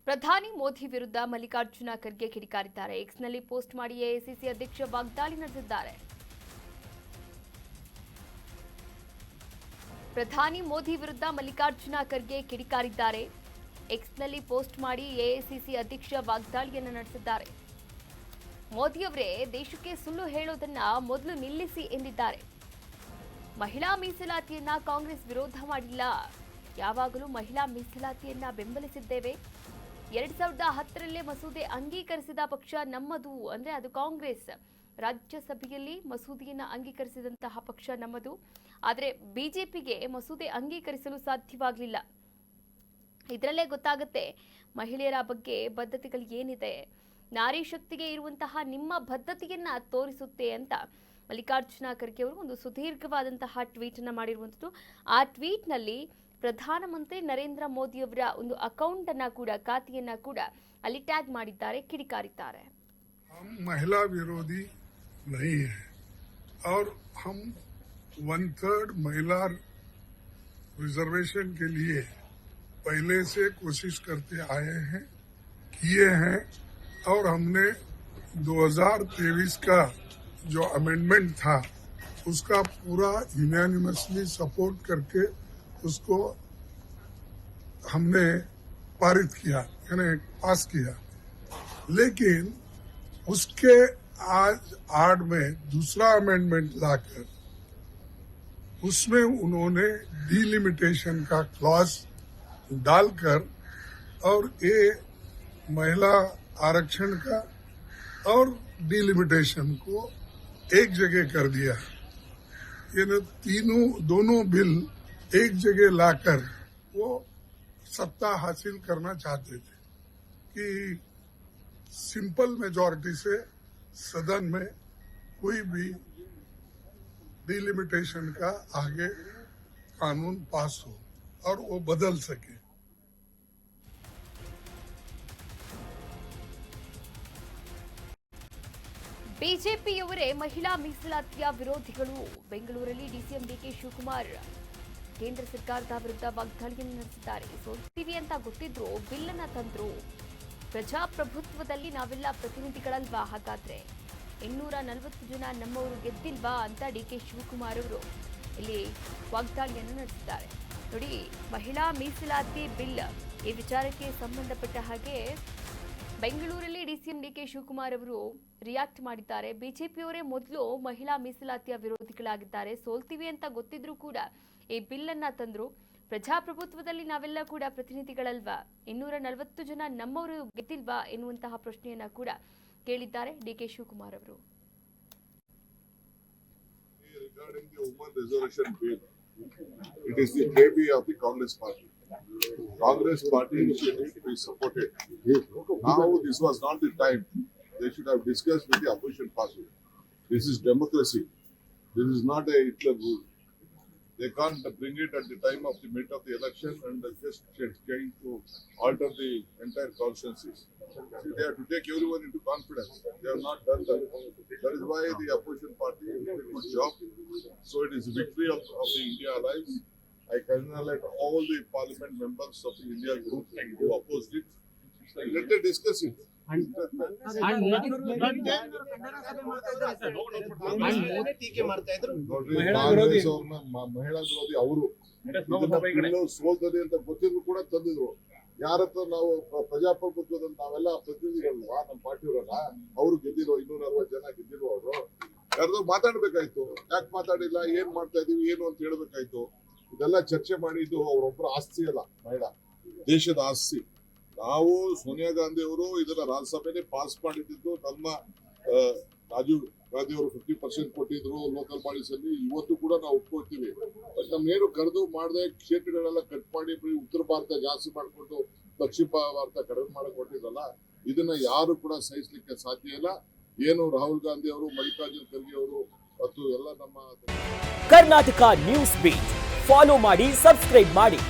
ಪ್ರಧಾನಿ ಮೋದಿ ವಿರುದ್ಧ ಮಲ್ಲಿಕಾರ್ಜುನ ಖರ್ಗೆ ಕಿಡಿಕಾರಿದ್ದಾರೆ. ಎಕ್ಸ್ನಲ್ಲಿ ಪೋಸ್ಟ್ ಮಾಡಿ ಎಐಸಿಸಿ ಅಧ್ಯಕ್ಷ ವಾಗ್ದಾಳಿ ನಡೆಸಿದ್ದಾರೆ. ಪ್ರಧಾನಿ ಮೋದಿ ವಿರುದ್ಧ ಮಲ್ಲಿಕಾರ್ಜುನ ಖರ್ಗೆ ಕಿಡಿಕಾರಿದ್ದಾರೆ. ಎಕ್ಸ್ನಲ್ಲಿ ಪೋಸ್ಟ್ ಮಾಡಿ ಎಐಸಿಸಿ ಅಧ್ಯಕ್ಷ ವಾಗ್ದಾಳಿಯನ್ನು ನಡೆಸಿದ್ದಾರೆ. ಮೋದಿಯವರೇ ದೇಶಕ್ಕೆ ಸುಳ್ಳು ಹೇಳೋದನ್ನ ಮೊದಲು ನಿಲ್ಲಿಸಿ ಎಂದಿದ್ದಾರೆ. ಮಹಿಳಾ ಮೀಸಲಾತಿಯನ್ನ ಕಾಂಗ್ರೆಸ್ ವಿರೋಧ ಮಾಡಿಲ್ಲ, ಯಾವಾಗಲೂ ಮಹಿಳಾ ಮೀಸಲಾತಿಯನ್ನ ಬೆಂಬಲಿಸಿದ್ದೇವೆ. 2010ರಲ್ಲೇ ಮಸೂದೆ ಅಂಗೀಕರಿಸಿದ ಪಕ್ಷ ನಮ್ಮದು, ಅಂದ್ರೆ ಅದು ಕಾಂಗ್ರೆಸ್. ರಾಜ್ಯಸಭೆಯಲ್ಲಿ ಮಸೂದೆಯನ್ನು ಅಂಗೀಕರಿಸಿದಂತಹ ಪಕ್ಷ ನಮ್ಮದು. ಆದರೆ ಬಿಜೆಪಿಗೆ ಮಸೂದೆ ಅಂಗೀಕರಿಸಲು ಸಾಧ್ಯವಾಗಲಿಲ್ಲ. ಇದರಲ್ಲೇ ಗೊತ್ತಾಗುತ್ತೆ ಮಹಿಳೆಯರ ಬಗ್ಗೆ ಬದ್ಧತೆಗಳು ಏನಿದೆ. ನಾರಿ ಶಕ್ತಿಗೆ ಇರುವಂತಹ ನಿಮ್ಮ ಬದ್ಧತೆಯನ್ನ ತೋರಿಸುತ್ತೆ ಅಂತ ಮಲ್ಲಿಕಾರ್ಜುನ ಖರ್ಗೆ ಅವರು ಒಂದು ಸುದೀರ್ಘವಾದಂತಹ ಟ್ವೀಟ್ ಅನ್ನು ಮಾಡಿರುವಂಥದ್ದು. ಆ ಟ್ವೀಟ್ನಲ್ಲಿ ಪ್ರಧಾನಮಂತ್ರಿ ನರೇಂದ್ರ ಮೋದಿ ಅವರ ಒಂದು ಅಕೌಂಟ್ ಅನ್ನ ಕೂಡ, ಖಾತೆಯನ್ನ ಕೂಡ ಅಲ್ಲಿ ಟ್ಯಾಗ್ ಮಾಡಿದ್ದಾರೆ, ಕಿಡಿಕಾರಿದ್ದಾರೆ. ಮಹಿಳಾ ವಿರೋಧಿ नहीं है और हम 1/3 महिला रिजर्वेशन के लिए पहले से कोशिश करते आए हैं, किए हैं और हमने 2023 का जो अमेंडमेंट था उसका पूरा यूनानिमसली सपोर्ट करके उसको हमने पारित किया, यानी पास किया. लेकिन उसके आज आड़ में दूसरा अमेंडमेंट लाकर उसमें उन्होंने डिलिमिटेशन का क्लॉज डालकर और ये महिला आरक्षण का और डिलिमिटेशन को एक जगह कर दिया. ये दोनों बिल एक जगह लाकर वो सत्ता हासिल करना चाहते थे कि सिंपल मेजॉरिटी से सदन में कोई भी डिलिमिटेशन का आगे कानून पास हो और वो बदल सके. ಬಿಜೆಪಿಯವರೇ ಮಹಿಳಾ ಮೀಸಲಾತಿಯ ವಿರೋಧಿಗಳು. ಬೆಂಗಳೂರಲ್ಲಿ ಡಿಸಿಎಂ ಡಿಕೆ ಶಿವಕುಮಾರ್ ಕೇಂದ್ರ ಸರ್ಕಾರದ ವಿರುದ್ಧ ವಾಗ್ದಾಳಿಯನ್ನು ನಡೆಸಿದ್ದಾರೆ. ಸೋಲ್ತೀವಿ ಅಂತ ಗೊತ್ತಿದ್ರು ಬಿಲ್ ಅನ್ನ ತಂದ್ರು. ಪ್ರಜಾಪ್ರಭುತ್ವದಲ್ಲಿ ನಾವೆಲ್ಲ ಪ್ರತಿನಿಧಿಗಳಲ್ವಾ? ಹಾಗಾದ್ರೆ 240 ಜನ ನಮ್ಮವರು ಗೆದ್ದಿಲ್ವಾ ಅಂತ ಡಿಕೆ ಶಿವಕುಮಾರ್ ಅವರು ಇಲ್ಲಿ ವಾಗ್ದಾಳಿಯನ್ನು ನಡೆಸಿದ್ದಾರೆ. ನೋಡಿ, ಮಹಿಳಾ ಮೀಸಲಾತಿ ಬಿಲ್ ಈ ವಿಚಾರಕ್ಕೆ ಸಂಬಂಧಪಟ್ಟ ಹಾಗೆ ಬೆಂಗಳೂರಲ್ಲಿ ಡಿಸಿಎಂ ಡಿಕೆ ಶಿವಕುಮಾರ್ ಅವರು ರಿಯಾಕ್ಟ್ ಮಾಡಿದ್ದಾರೆ. ಬಿಜೆಪಿಯವರೇ ಮೊದಲು ಮಹಿಳಾ ಮೀಸಲಾತಿಯ ವಿರೋಧಿಗಳಾಗಿದ್ದಾರೆ. ಸೋಲ್ತೀವಿ ಅಂತ ಗೊತ್ತಿದ್ರೂ ಕೂಡ ಈ ಬಿಲ್ ಅನ್ನ ತಂದ್ರು. ಪ್ರಜಾಪ್ರಭುತ್ವದಲ್ಲಿ ನಾವೆಲ್ಲ ಕೂಡ ಪ್ರತಿನಿಧಿಗಳಲ್ವಾ? 240 ಜನ ನಮ್ಮವರು ಗೆದ್ದಿಲ್ವಾ ಎನ್ನುವಂತಹ ಪ್ರಶ್ನೆಯನ್ನ ಕೂಡ ಕೇಳಿದ್ದಾರೆ ಡಿಕೆ ಶಿವಕುಮಾರ್ ಅವರು. Regarding the women reservation bill, it is the baby of the Congress party. Congress party initiative we supported. Now this was not the time. They should have discussed with the opposition party. This is democracy. This is not a Hitler rule. They can't bring it at the time of the mid of the election and just trying to alter the entire constituencies. They have to take everyone into confidence. They have not done that. That is why the opposition party did a good job. So it is victory of the India Alliance. I congratulate all the parliament members of the India group who opposed it. And let them discuss it. ಮಹಿಳಾ ವಿರೋಧಿ ಅವರು ಸೋಲ್ತದೆ ಅಂತ ಗೊತ್ತಿದ್ರು ಕೂಡ ತಂದಿದ್ರು. ಯಾರತ್ರ ನಾವು ಪ್ರಜಾಪ್ರಭುತ್ವದಲ್ಲಿ ನಾವೆಲ್ಲ ಪ್ರತಿನಿಧಿಗಳಲ್ವಾ, ನಮ್ಮ ಪಾರ್ಟಿಯವರಲ್ಲ, ಅವರು ಗೆದ್ದಿರೋ 240 ಜನ ಗೆದ್ದಿರೋ. ಅವರು ಯಾರ್ದೋ ಮಾತಾಡ್ಬೇಕಾಯ್ತು, ಯಾಕೆ ಮಾತಾಡಿಲ್ಲ, ಏನ್ ಮಾಡ್ತಾ ಇದೀವಿ ಏನು ಅಂತ ಹೇಳ್ಬೇಕಾಯ್ತು. ಇದೆಲ್ಲ ಚರ್ಚೆ ಮಾಡಿದ್ದು ಅವರೊಬ್ಬರ ಆಸ್ತಿ ಅಲ್ಲ, ಮಹಿಳಾ ದೇಶದ ಆಸ್ತಿ. ನಾವು ಸೋನಿಯಾ ಗಾಂಧಿ ಅವರು ಇದನ್ನ ರಾಜ್ಯಸಭೆಯಲ್ಲಿ ಪಾಸ್ ಮಾಡಿದ್ದು. ನಮ್ಮ ರಾಜೀವ್ ಗಾಂಧಿ ಅವರು 50% ಕೊಟ್ಟಿದ್ರು ಲೋಕಲ್ ಬಾಡೀಸ್ ಅಲ್ಲಿ. ಇವತ್ತು ಕೂಡ ನಾವು ಒಪ್ಕೊಳ್ತೀವಿ. ಬಟ್ ನಮ್ಗೇನು ಕರೆದು ಮಾಡದೆ ಕ್ಷೇತ್ರಗಳೆಲ್ಲ ಕಟ್ ಮಾಡಿ ಉತ್ತರ ಭಾರತ ಜಾಸ್ತಿ ಮಾಡಿಕೊಂಡು ದಕ್ಷಿಣ ಭಾರತ ಕಡಿಮೆ ಮಾಡಕ್ ಕೊಟ್ಟಿದ್ರಲ್ಲ, ಇದನ್ನ ಯಾರು ಕೂಡ ಸಹಿಸಲಿಕ್ಕೆ ಸಾಧ್ಯ ಇಲ್ಲ. ಏನು ರಾಹುಲ್ ಗಾಂಧಿ ಅವರು, ಮಲ್ಲಿಕಾರ್ಜುನ ಖರ್ಗೆ ಅವರು ಮತ್ತು ಎಲ್ಲ ನಮ್ಮ ಕರ್ನಾಟಕ ನ್ಯೂಸ್ ಬೀಟ್ ಫಾಲೋ ಮಾಡಿ, ಸಬ್ಸ್ಕ್ರೈಬ್ ಮಾಡಿ.